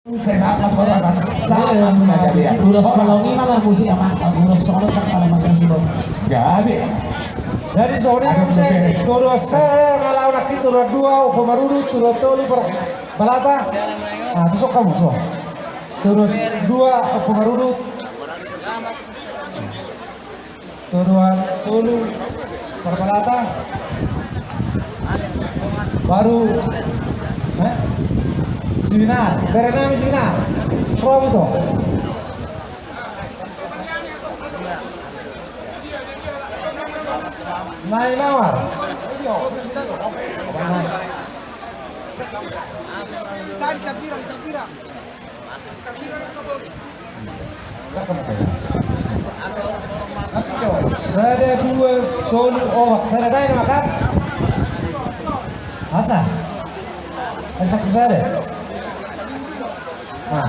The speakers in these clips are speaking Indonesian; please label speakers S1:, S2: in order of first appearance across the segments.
S1: Sehat mas barusan sama aja dia.
S2: Ulos salongi mah berfungsi apa? Ulos solo kan kalau makan sih bang.
S1: Jadi soalnya kamu saya turun kalau laki turun dua, pemarudut turun tolu balata. Nah itu sok kamu sok. Terus dua pemarudut. Turun tolu balata. Baru, Sinar, berenang sinar, prom itu. Naik nawar. Saya dua ton saya ada makan. Asa, asa kusada. Nah.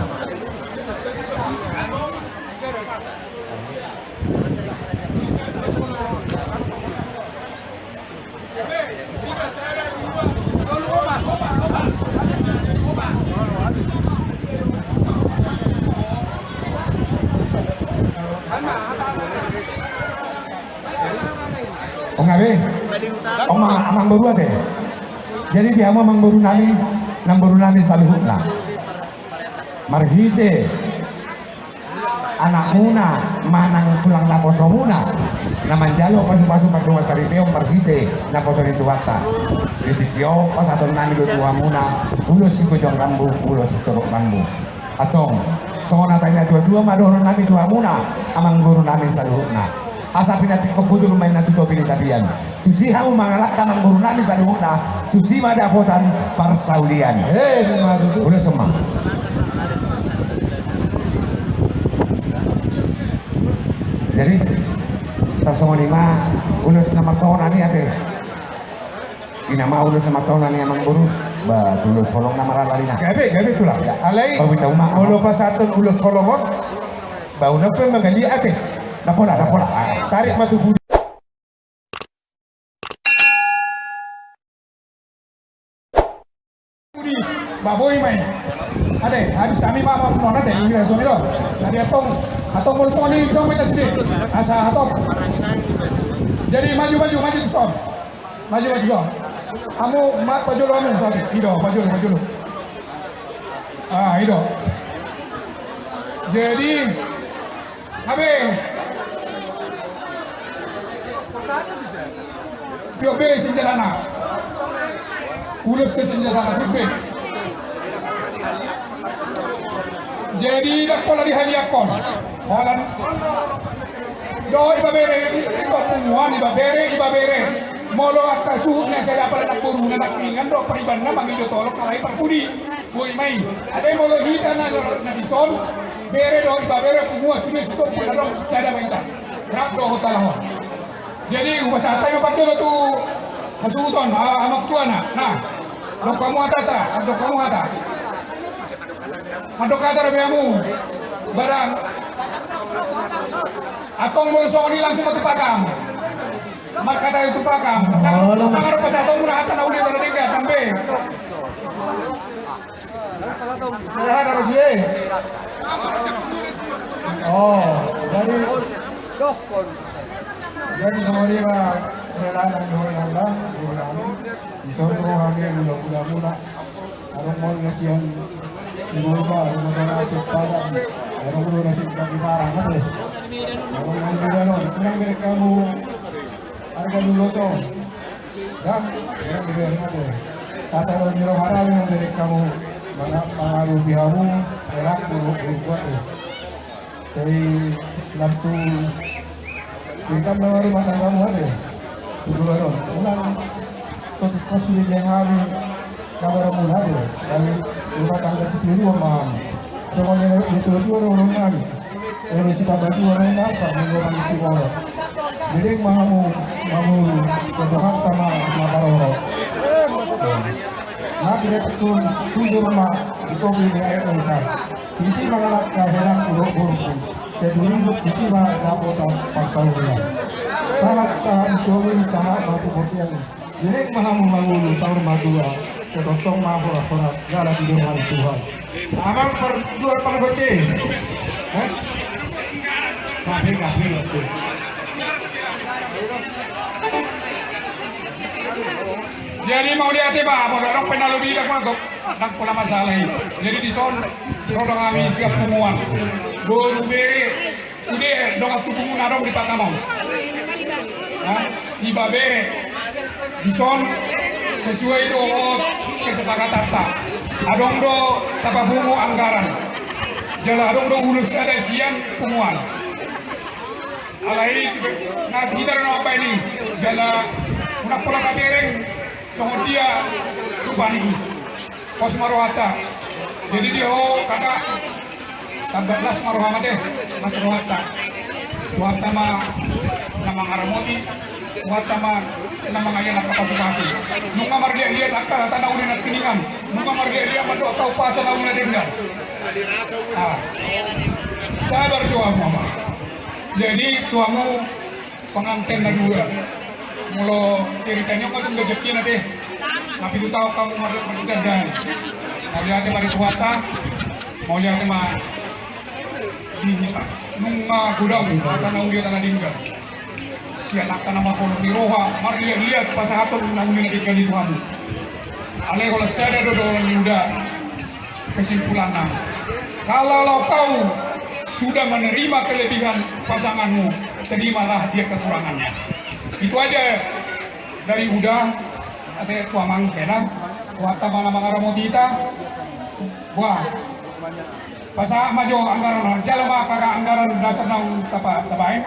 S1: Oh ngabe, oh mang baru ada. Jadi dia mau mang baru nami saluhut lah. Marhite anak muna manang pulang naposo muna naman jalo pasu-pasu pagkawa sa ripeo marhite naposo ni tuwata litikyo pas atong nani ko tuwa muna ulos si kujong rambu ulos si turok rambu atong songon natin na dua-dua madonon namin tuwa muna amang guru namin sa luhut na asa pinatik ko pudo lumay na tuto pinitabian tusiha mo mangalak ka ng guru namin sa luhut na tusi madapotan parsaulian ulos semua. Jadi tasong lima ulos na magtaon ani ate inama ulos na magtaon ani amang buru ba ulos folong na maralali na gabi tulang alay ulo pa sa aton ulos folong ba una pa magali ate napola tarik matubudi baboy may ade habis kami mama nona deh ini langsung itu nanti atong bolsoni som kita sini asa atong jadi maju ke som maju som kamu mat baju lo amun som ido baju lo ido jadi abe piobe sinjalana ulos ke sinjalana piobe. Jadi dak pola di haliakon. Holan do ibabere ito tumuan ibabere molo akka suhutnya saya dapat nak buru nak ingan do pariban na mangido tolok kalai parpudi boy mai ada molo hita na dison bere do ibabere pumua sini situ pulado saya da mainta rak do hotalahon jadi wisata yang patut tu masuton amak tuana nah do kamu ada Mandok kata rabiamu barang atong bolsoni langsung mati pakam mak kata itu pakam nangar pas atong muna hata na uli na nadiga tambe serahan harus ye jadi semua dia rela nang doy nanda bulan disuruh kami mula arong mo nasihan siguro ba nasip para arong mo nasip kapitarang ate arong mo gano'n unang mereka mo harga luloso dan unang mereka ate kasalon nyo harami ng mereka mo mga rubiha mo relak mo buat say nagtu tingkat na rumah tangga mo ate tutulan nun unang kasulit yang kami kabar mula dia dari rumah tangga sepuluh maham semuanya itu orang kami dari si kabar dua orang apa mengorang si orang jadi mahu kedohan sama makaroro nah kita pun tujuh rumah itu beli air besar isi mengalak kehelang buruk jadi isi mengalak paksa sangat sangat batu putih jadi mahu saur madura Ketotong mahura-hura gala tidur hari Tuhan. Abang dua per goce. Kafe waktu.
S3: Jadi mau lihat ya Pak, mau dorong penaluri dah kok tak pola masalah ini. Jadi di son rodong kami siap pengumuman. Baru bere sudah dong waktu pengumuman dong di Pakamau. Iba bere di son sesuai do kesepakatan tak. Adong do tapa bungu anggaran. Jala adong do ulus ada siang pengumuman. Alai nah kita apa ini? Jala nak pola kabereng sama dia Rubani pos Marohata. Jadi dia kakak 14 Marohama deh Mas Rohata mah nama ngaramoti mah nama ngaya nak kapasitasi nunga mar dia lihat akal tanah udah nak keningan nunga mar dia lihat mandok kau pasal au na dengar sabar tuamu mama. Jadi tuamu pengantin na dua mulo ceritanya kan rezeki nanti tapi lu tahu kamu masih dan mau lihat pada tuata mau lihat mah di nunga gudang tanah ulia tanah dingga sianak tanah mapolo di roha mari lihat pasahaton nang ulia ikan di Tuhan ale kalau saya ada orang muda kesimpulannya kalau kau sudah menerima kelebihan pasanganmu terimalah dia kekurangannya. Itu aja dari udah ada tua mangkena kuata mana mangaramotita wah pasa majo anggaran jalan maka anggaran dasar nang tabain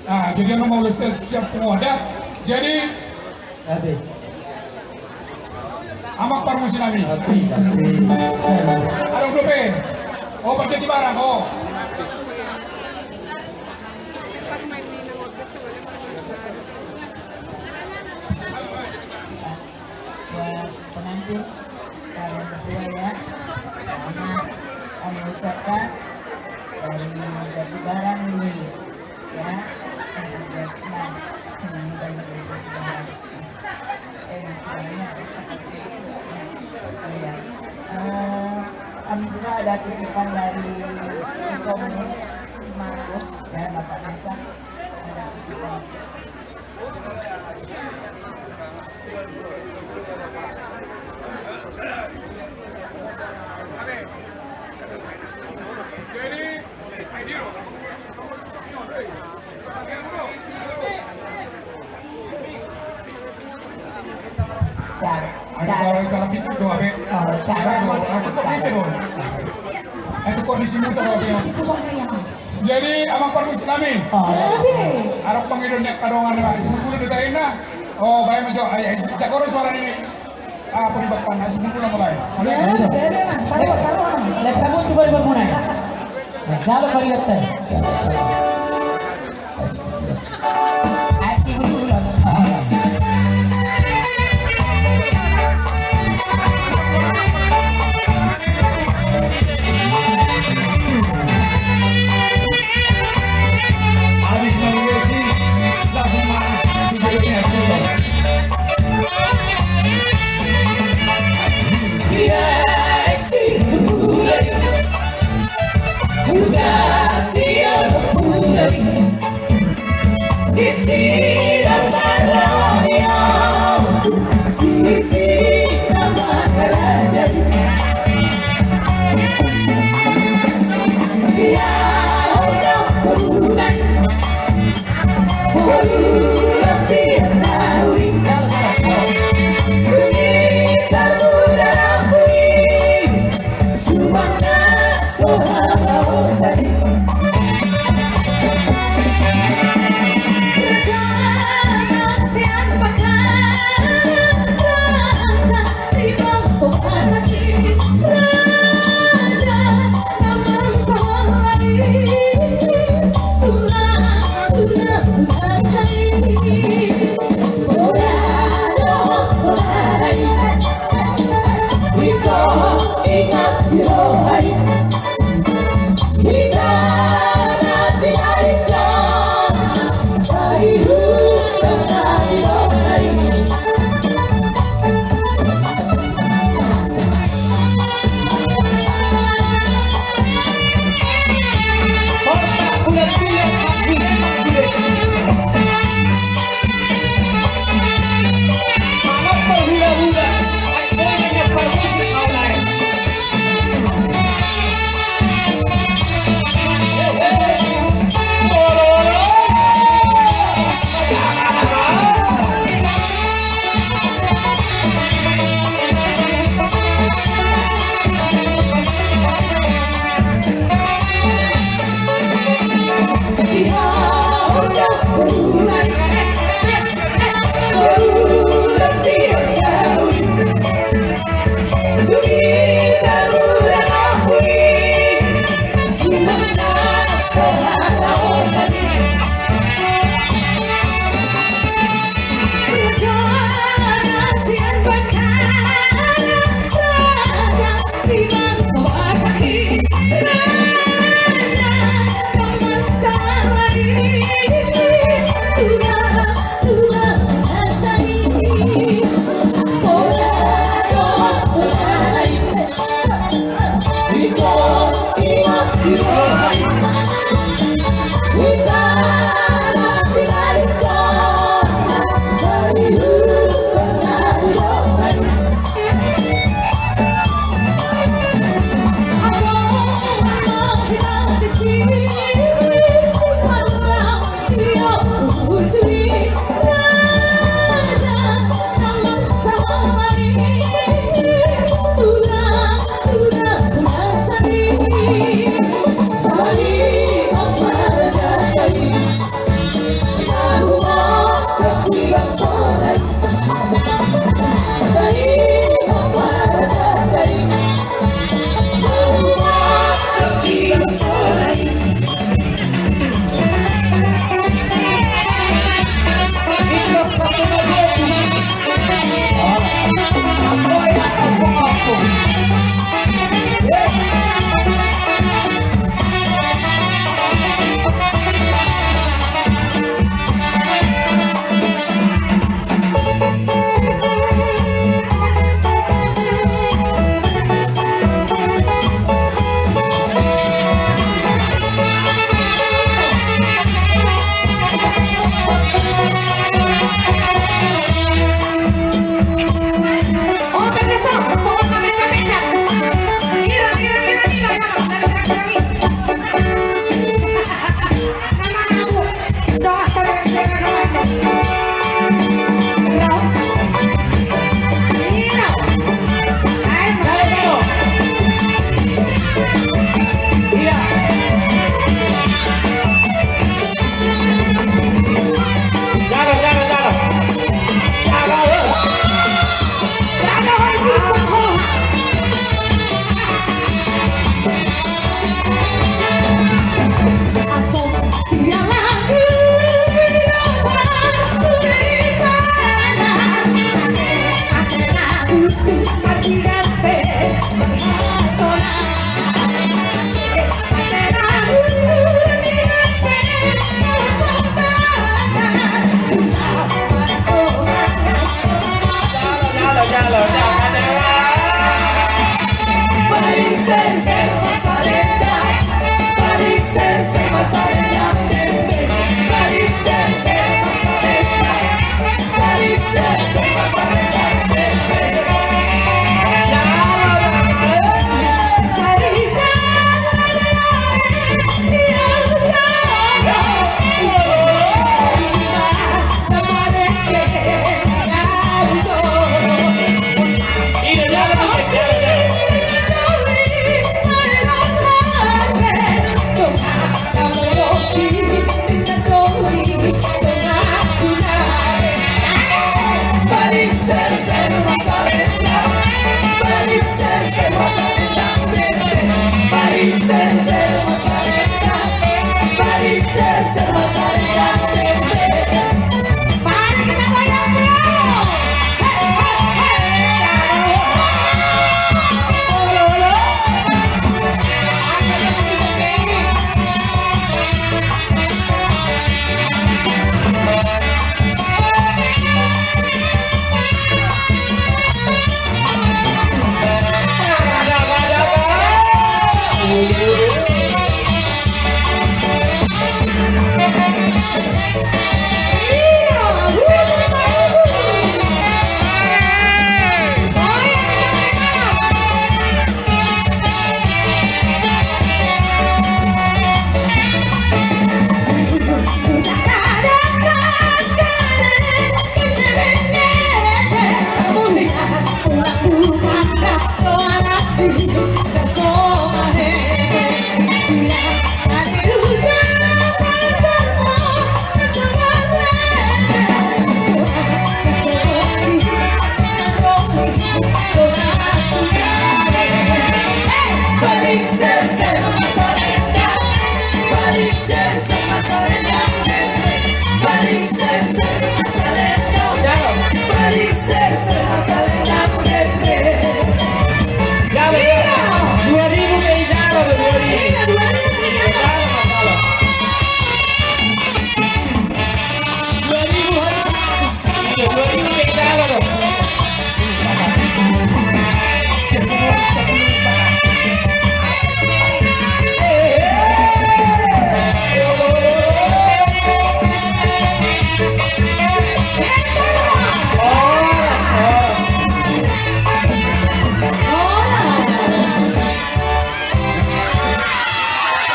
S3: nah jadi anu mau siap pengoda jadi amak parmusi nami ada grupe oh berjati barang oh
S4: pengantin kalian berdua ya selamat kami ucapkan dari Jati Barang ini ya biar tenang banyak dari Jati Barang enak banyak iya kami juga ada titipan dari Ikom Markus ya Bapak Nasa ada titipan
S3: cara bisnis doa be kondisi dong itu kondisi musa doa be jadi amang parmus nami arok pangidonnya kadongan lah sebut dulu dekaina oh baik majo jakoro suara ini apa di bapan sebut dulu nama baik
S2: lihat kamu coba di bangunan kalau kau lihat teh
S4: Siapa kan,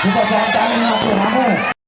S2: Buka jalan kami ngatur kamu.